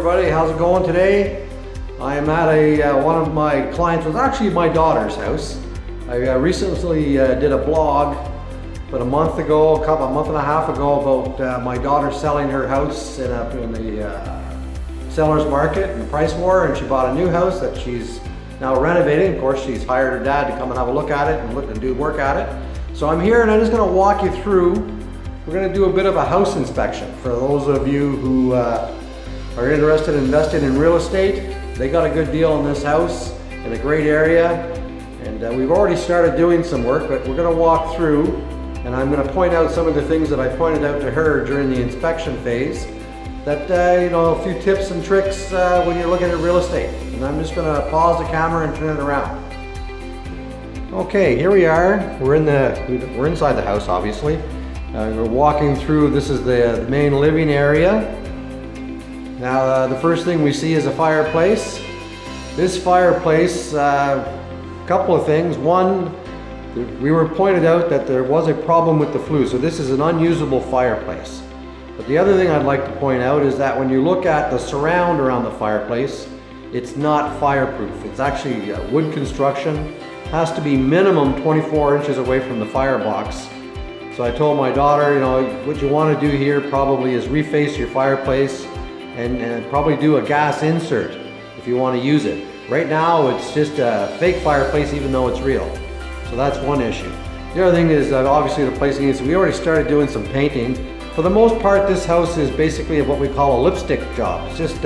everybody, how's it going today? I am at one of my clients, was actually my daughter's house. I recently did a blog about a month and a half ago about my daughter selling her house in the seller's market in price war, and she bought a new house that she's now renovating. Of course, she's hired her dad to come and have a look at it and look and do work at it. So I'm here and I'm just going to walk you through. We're going to do a bit of a house inspection for those of you who are interested in investing in real estate. They got a good deal on this house in a great area, and we've already started doing some work, but we're going to walk through and I'm going to point out some of the things that I pointed out to her during the inspection phase that, a few tips and tricks when you're looking at real estate. And I'm just going to pause the camera and turn it around. Okay, here we are. We're inside the house, obviously. We're walking through. This is the main living area. Now, the first thing we see is a fireplace. This fireplace, a couple of things. One, we were pointed out that there was a problem with the flue, so this is an unusable fireplace. But the other thing I'd like to point out is that when you look at the surround around the fireplace, it's not fireproof. It's actually wood construction. Has to be minimum 24 inches away from the firebox. So I told my daughter, what you want to do here probably is reface your fireplace and probably do a gas insert if you want to use it. Right now it's just a fake fireplace even though it's real. So that's one issue. The other thing is obviously the placing is, we already started doing some painting. For the most part, this house is basically what we call a lipstick job. It's just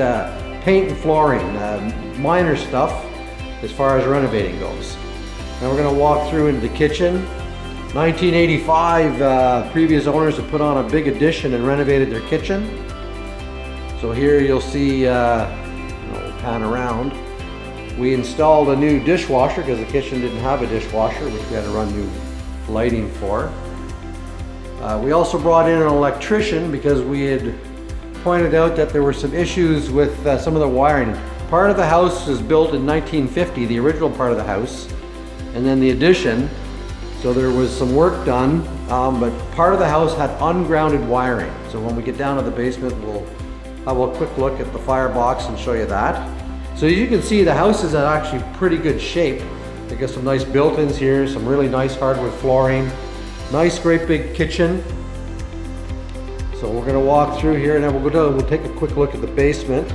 paint and flooring, minor stuff as far as renovating goes. Now we're going to walk through into the kitchen. 1985, previous owners have put on a big addition and renovated their kitchen. So here you'll see, we'll pan around. We installed a new dishwasher because the kitchen didn't have a dishwasher, which we had to run new lighting for. We also brought in an electrician because we had pointed out that there were some issues with some of the wiring. Part of the house was built in 1950, the original part of the house, and then the addition. So there was some work done, but part of the house had ungrounded wiring. So when we get down to the basement, we'll have a quick look at the firebox and show you that. So as you can see, the house is in actually pretty good shape. They got some nice built-ins here, some really nice hardwood flooring, nice great big kitchen. So we're gonna walk through here and then we'll take a quick look at the basement.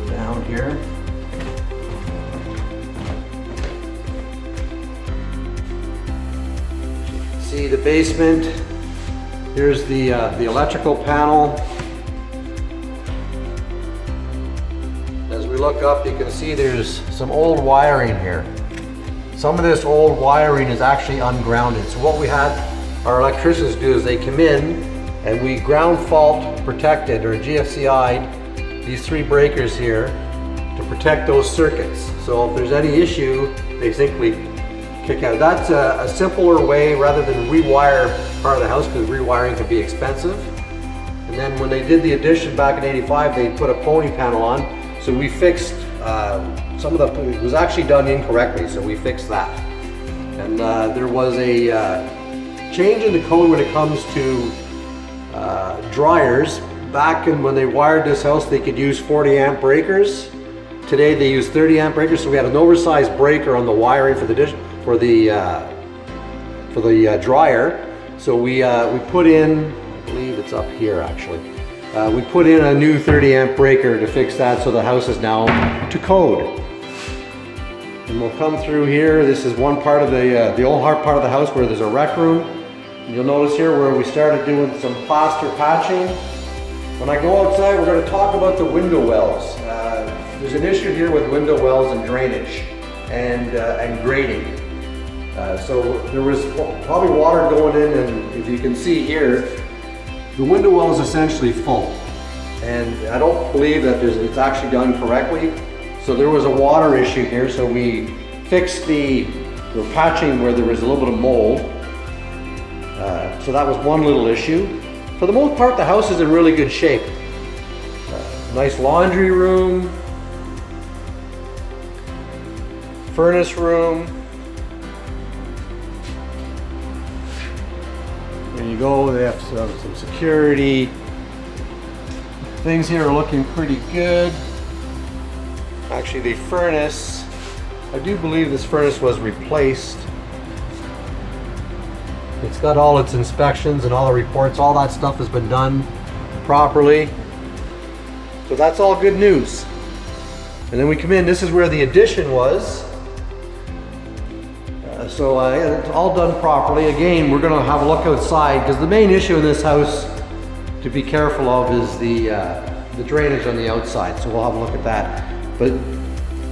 Down here. See the basement. Here's the electrical panel. As we look up, you can see there's some old wiring here. Some of this old wiring is actually ungrounded. So what we had our electricians do is they come in and we ground fault protected or GFCI'd these three breakers here to protect those circuits. So if there's any issue, they simply kick out. That's a simpler way rather than rewire part of the house, because rewiring can be expensive. And then when they did the addition back in '85, they put a pony panel on. So we fixed some of it was actually done incorrectly, so we fixed that. And there was a change in the code when it comes to dryers. Back when they wired this house, they could use 40 amp breakers. Today they use 30 amp breakers, so we had an oversized breaker on the wiring for the dryer. So we put in, I believe it's up here actually. We put in a new 30 amp breaker to fix that, so the house is now to code. And we'll come through here. This is one part of the old part of the house where there's a rec room. And you'll notice here where we started doing some plaster patching. When I go outside, we're going to talk about the window wells. There's an issue here with window wells and drainage and grading. So there was probably water going in, and if you can see here, the window well is essentially full. And I don't believe that it's actually done correctly. So there was a water issue here, so we fixed we're patching where there was a little bit of mold. So that was one little issue. For the most part, the house is in really good shape. Nice laundry room, furnace room. There you go, they have some security. things here are looking pretty good. Actually, the furnace, I do believe this furnace was replaced. It's got all its inspections and all the reports, all that stuff has been done properly. So that's all good news. And then we come in, this is where the addition was. So it's all done properly. Again, we're gonna have a look outside because the main issue in this house to be careful of is the drainage on the outside. So we'll have a look at that. But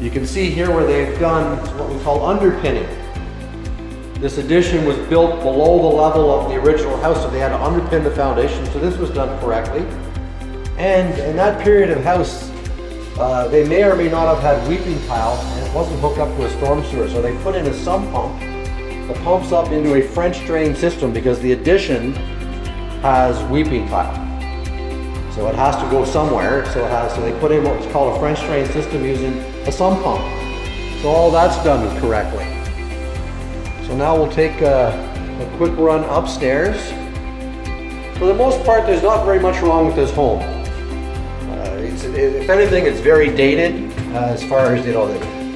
you can see here where they've done what we call underpinning. This addition was built below the level of the original house, so they had to underpin the foundation. So this was done correctly. And in that period of house, they may or may not have had weeping tile, and it wasn't hooked up to a storm sewer. So they put in a sump pump that pumps up into a French drain system because the addition has weeping tile. So it has to go somewhere. So they put in what's called a French drain system using a sump pump. So all that's done correctly. So now we'll take a quick run upstairs. For the most part, there's not very much wrong with this home. If anything, it's very dated as far as, the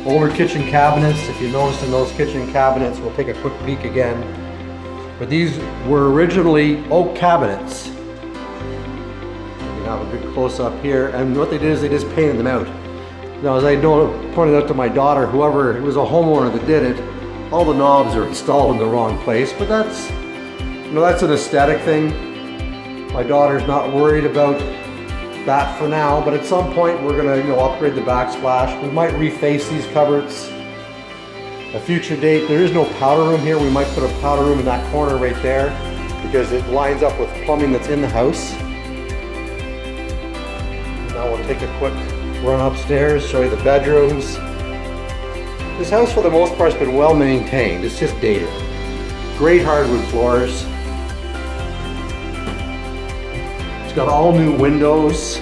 older kitchen cabinets. If you notice in those kitchen cabinets, we'll take a quick peek again. But these were originally oak cabinets. You can have a good close up here. And what they did is they just painted them out. Now, as I pointed out to my daughter, whoever, it was a homeowner that did it, all the knobs are installed in the wrong place. But that's, that's an aesthetic thing. My daughter's not worried about that for now, but at some point we're gonna upgrade the backsplash. We might reface these cupboards. A future date, there is no powder room here. We might put a powder room in that corner right there because it lines up with plumbing that's in the house. Now we'll take a quick run upstairs, show you the bedrooms. This house for the most part has been well maintained. It's just dated. Great hardwood floors. It's got all new windows.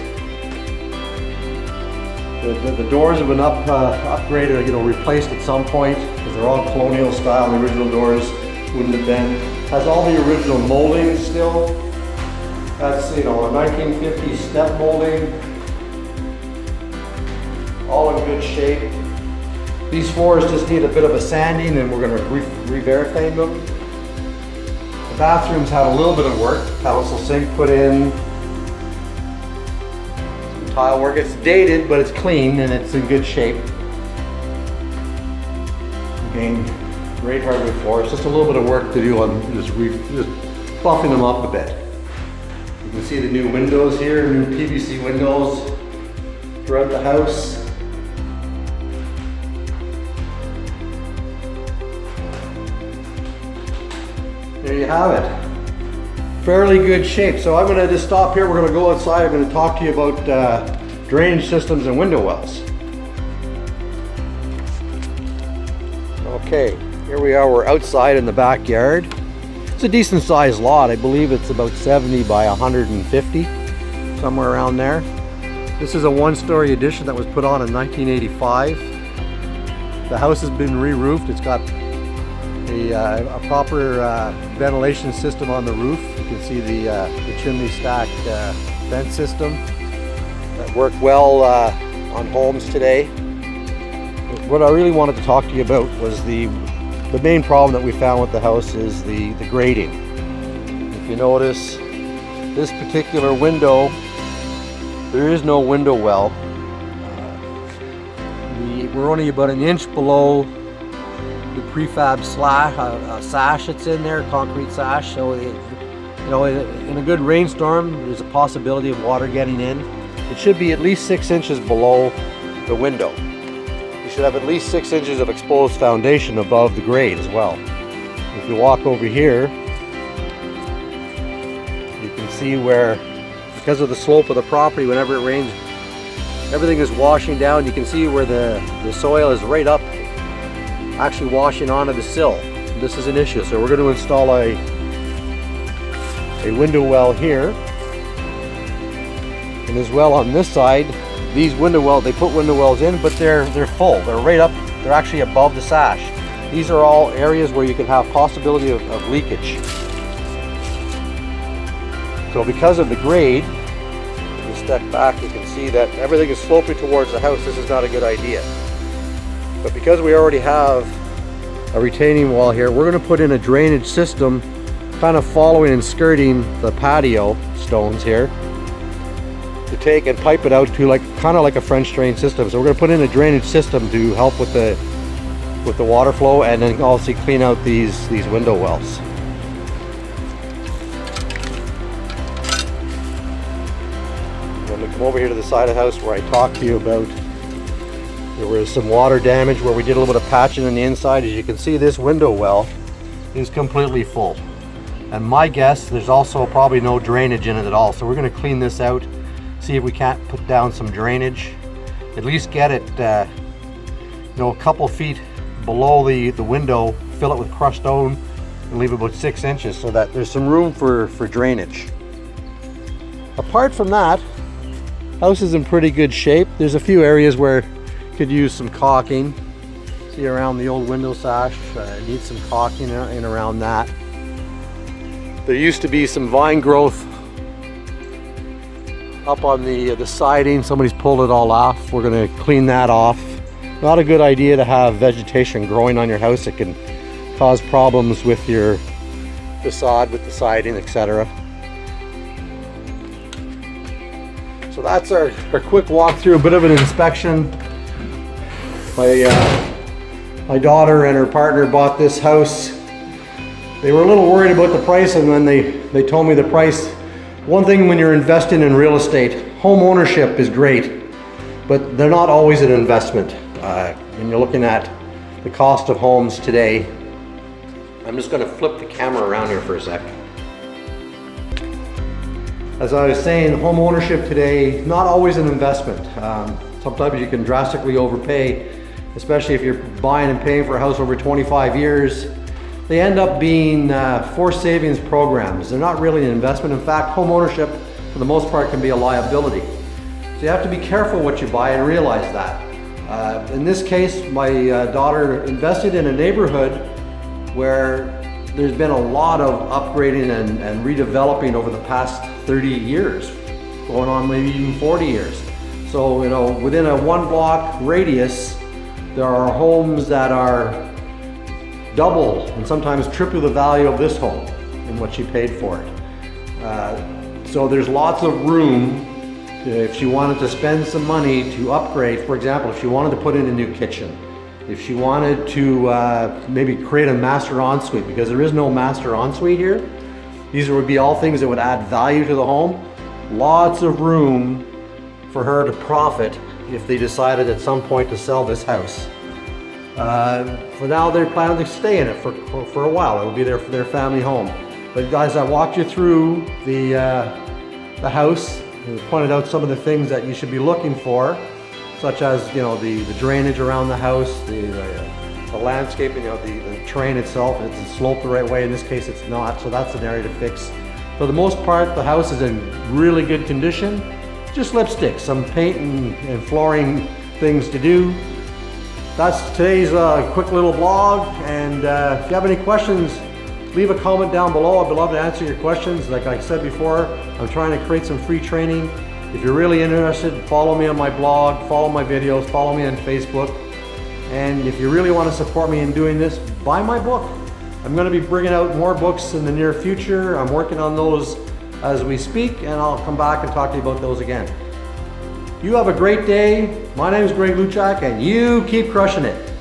The doors have been upgraded, replaced at some point because they're all colonial style. The original doors wouldn't have been. Has all the original molding still. That's a 1950s step molding. All in good shape. These floors just need a bit of a sanding, and we're going to re-verify them. The bathrooms had a little bit of work. Council sink put in. Some tile work. It's dated, but it's clean and it's in good shape. Again, great hardwood floors. Just a little bit of work to do on just buffing them up a bit. You can see the new windows here, new PVC windows throughout the house. There you have it. Fairly good shape. So I'm going to just stop here. We're going to go outside. I'm going to talk to you about drainage systems and window wells. Okay, here we are. We're outside in the backyard. It's a decent sized lot. I believe it's about 70 by 150, somewhere around there. This is a one-story addition that was put on in 1985. The house has been re-roofed. It's got a proper ventilation system on the roof. You can see the chimney stack vent system that worked well on homes today. What I really wanted to talk to you about was the main problem that we found with the house is the grading. If you notice, this particular window, there is no window well. We're only about an inch below the prefab sash that's in there, concrete sash. So, in a good rainstorm, there's a possibility of water getting in. It should be at least 6 inches below the window. You should have at least 6 inches of exposed foundation above the grade as well. If you walk over here, you can see where, because of the slope of the property, whenever it rains, everything is washing down. You can see where the soil is right up, actually washing onto the sill. This is an issue, so we're going to install a window well here, and as well on this side. These window wells, they put window wells in, but they're full. They're right up. They're actually above the sash. These are all areas where you can have possibility of leakage. So because of the grade, you step back, you can see that everything is sloping towards the house. This is not a good idea. But because we already have a retaining wall here, we're going to put in a drainage system kind of following and skirting the patio stones here to take and pipe it out to kind of like a French drain system. So we're going to put in a drainage system to help with the water flow, and then also clean out these window wells. I'm going to come over here to the side of the house where I talked to you about there was some water damage where we did a little bit of patching on the inside. As you can see, this window well is completely full. And my guess, there's also probably no drainage in it at all. So we're going to clean this out, see if we can't put down some drainage, at least get it a couple feet below the window, fill it with crushed stone, and leave about 6 inches so that there's some room for drainage. Apart from that, house is in pretty good shape. There's a few areas where you could use some caulking. See around the old window sash, needs some caulking in around that. There used to be some vine growth up on the siding. Somebody's pulled it all off. We're going to clean that off. Not a good idea to have vegetation growing on your house. It can cause problems with your facade, with the siding, etc. So that's our quick walkthrough, a bit of an inspection. My daughter and her partner bought this house. They were a little worried about the price, and when they told me the price, one thing when you're investing in real estate, home ownership is great, but they're not always an investment. When you're looking at the cost of homes today, I'm just going to flip the camera around here for a sec. As I was saying, home ownership today, not always an investment. Sometimes you can drastically overpay, especially if you're buying and paying for a house over 25 years. They end up being forced savings programs. They're not really an investment. In fact, home ownership, for the most part, can be a liability. So you have to be careful what you buy and realize that. In this case, my daughter invested in a neighborhood where there's been a lot of upgrading and redeveloping over the past 30 years, going on maybe even 40 years. So, within a 1 block radius, there are homes that are double and sometimes triple the value of this home and what she paid for it. So there's lots of room if she wanted to spend some money to upgrade. For example, if she wanted to put in a new kitchen, if she wanted to maybe create a master ensuite, because there is no master ensuite here. These would be all things that would add value to the home. Lots of room for her to profit if they decided at some point to sell this house. For now, they're planning to stay in it for a while. It'll be their family home. But guys, I walked you through the house and pointed out some of the things that you should be looking for, such as the drainage around the house, the landscaping, the terrain itself. It's sloped the right way. In this case, it's not. So that's an area to fix. For the most part, the house is in really good condition. Just lipstick, some paint and flooring things to do. That's today's quick little blog, and if you have any questions, leave a comment down below. I'd love to answer your questions. Like I said before, I'm trying to create some free training. If you're really interested, follow me on my blog, follow my videos, follow me on Facebook. And if you really want to support me in doing this, buy my book. I'm going to be bringing out more books in the near future. I'm working on those as we speak, and I'll come back and talk to you about those again. You have a great day. My name is Luchak, and you keep crushing it.